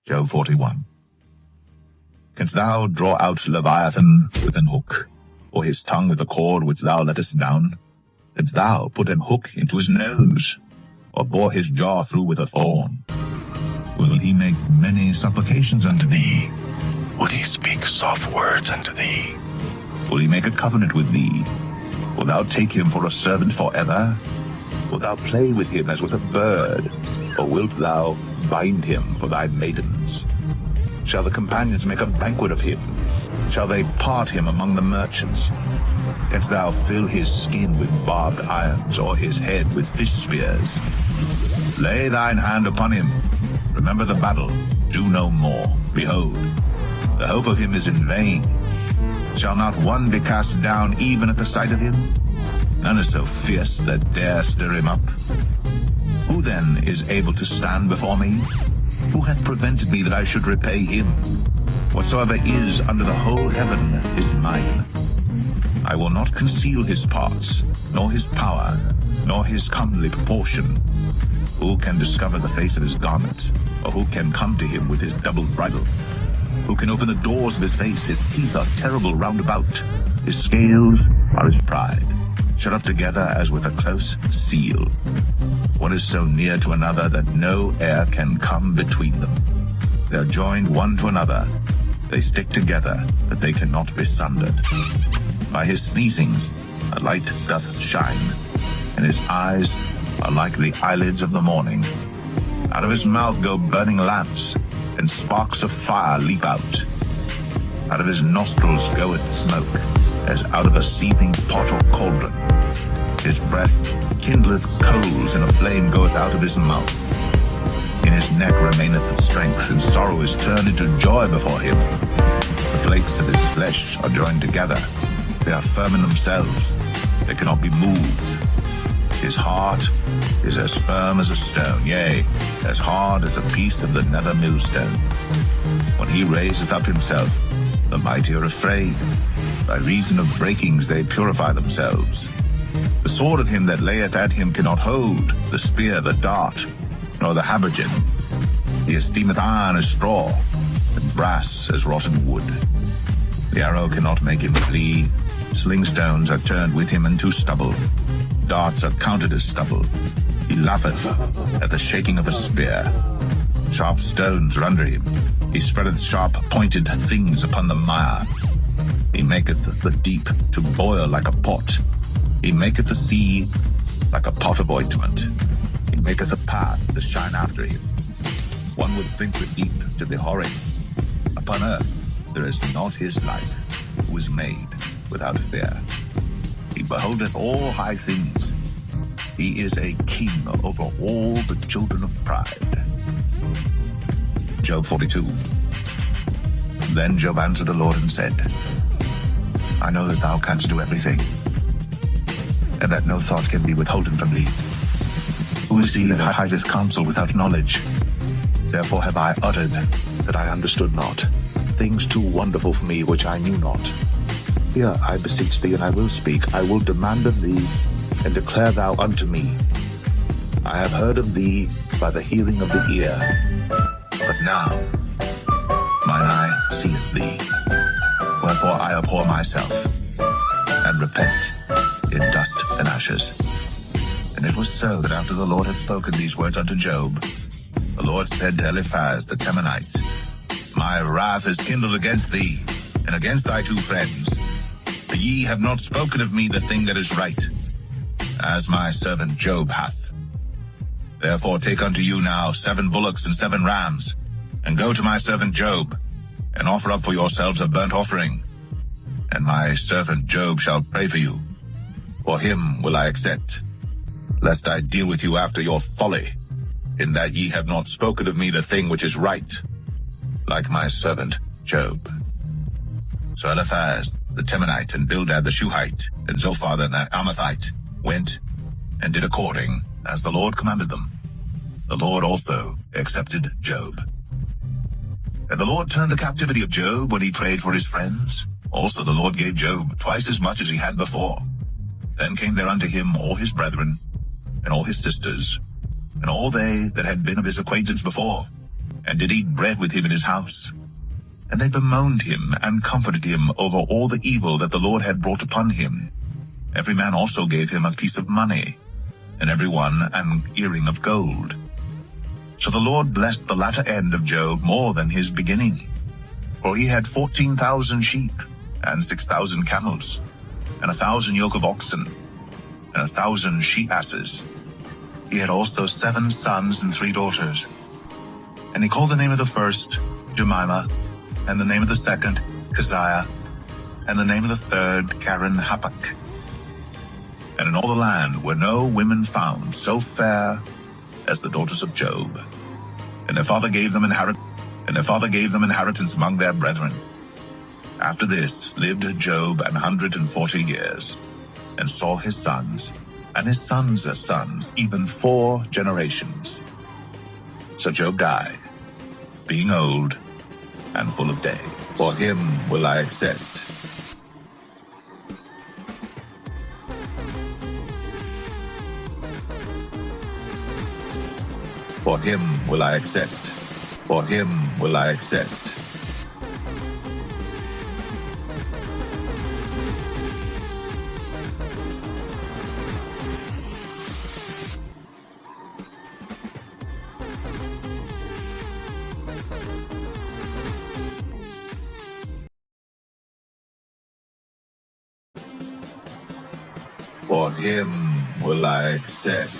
Job 41. Canst thou draw out Leviathan with an hook, or his tongue with a cord which thou lettest down? Canst thou put an hook into his nose, or bore his jaw through with a thorn? Will he make many supplications unto thee? Would he speak soft words unto thee? Will he make a covenant with thee? Wilt thou take him for a servant forever? Wilt thou play with him as with a bird, or wilt thou bind him for thy maidens? Shall the companions make a banquet of him? Shall they part him among the merchants? Canst thou fill his skin with barbed irons, or his head with fish spears? Lay thine hand upon him. Remember the battle. Do no more. Behold, the hope of him is in vain. Shall not one be cast down even at the sight of him? None is so fierce that dare stir him up. Who then is able to stand before me? Who hath prevented me that I should repay him? Whatsoever is under the whole heaven is mine. I will not conceal his parts, nor his power, nor his comely proportion. Who can discover the face of his garment, or who can come to him with his double bridle? Who can open the doors of his face? His teeth are terrible round about. His scales are his pride, shut up together as with a close seal. One is so near to another that no air can come between them. They are joined one to another. They stick together, that they cannot be sundered. By his sneezings a light doth shine, and his eyes are like the eyelids of the morning. Out of his mouth go burning lamps, and sparks of fire leap out. Out of his nostrils goeth smoke, as out of a seething pot or cauldron. His breath kindleth coals, and a flame goeth out of his mouth. In his neck remaineth strength, and sorrow is turned into joy before him. The flakes of his flesh are joined together. They are firm in themselves. They cannot be moved. His heart is as firm as a stone, yea, as hard as a piece of the nether millstone. When he raiseth up himself, the mighty are afraid. By reason of breakings they purify themselves. The sword of him that layeth at him cannot hold, the spear, the dart, nor the habergeon. He esteemeth iron as straw, and brass as rotten wood. The arrow cannot make him flee. Sling stones are turned with him into stubble. Darts are counted as stubble. He laugheth at the shaking of a spear. Sharp stones are under him. He spreadeth sharp pointed things upon the mire. He maketh the deep to boil like a pot. He maketh the sea like a pot of ointment. He maketh a path to shine after him. One would think the deep to be horrid. Upon earth there is not his like, who is made without fear. He beholdeth all high things. He is a king over all the children of pride. Job 42. Then Job answered the Lord and said, I know that thou canst do everything, and that no thought can be withholden from thee. Who is he that hideth counsel without knowledge? Therefore have I uttered that I understood not, things too wonderful for me which I knew not. Hear, I beseech thee, and I will speak. I will demand of thee, and declare thou unto me. I have heard of thee by the hearing of the ear, but now mine eye seeth thee. Wherefore I abhor myself, and repent in dust and ashes. And it was so that after the Lord had spoken these words unto Job, the Lord said to Eliphaz the Temanite, My wrath is kindled against thee, and against thy two friends, for ye have not spoken of me the thing that is right, as my servant Job hath. Therefore take unto you now 7 bullocks and 7 rams, and go to my servant Job, and offer up for yourselves a burnt offering. And my servant Job shall pray for you. For him will I accept, lest I deal with you after your folly, in that ye have not spoken of me the thing which is right, like my servant Job. So Eliphaz the Temanite, and Bildad the Shuhite, and Zophar the Amathite went and did according as the Lord commanded them. The Lord also accepted Job. And the Lord turned the captivity of Job when he prayed for his friends. Also the Lord gave Job twice as much as he had before. Then came there unto him all his brethren, and all his sisters, and all they that had been of his acquaintance before, and did eat bread with him in his house. And they bemoaned him and comforted him over all the evil that the Lord had brought upon him. Every man also gave him a piece of money, and every one an earring of gold. So the Lord blessed the latter end of Job more than his beginning. For he had 14,000 sheep, and 6,000 camels, and 1,000 yoke of oxen, and 1,000 she-asses. He had also 7 sons and 3 daughters. And he called the name of the first Jemimah, and the name of the second Keziah, and the name of the third Karen-Happuch. And in all the land were no women found so fair as the daughters of Job. And their father gave them inheritance among their brethren. After this lived Job 140 years, and saw his sons, and his sons' sons, even 4 generations. So Job died, being old and full of days. For him will I accept. For him will I accept. For him will I accept. For him will I accept.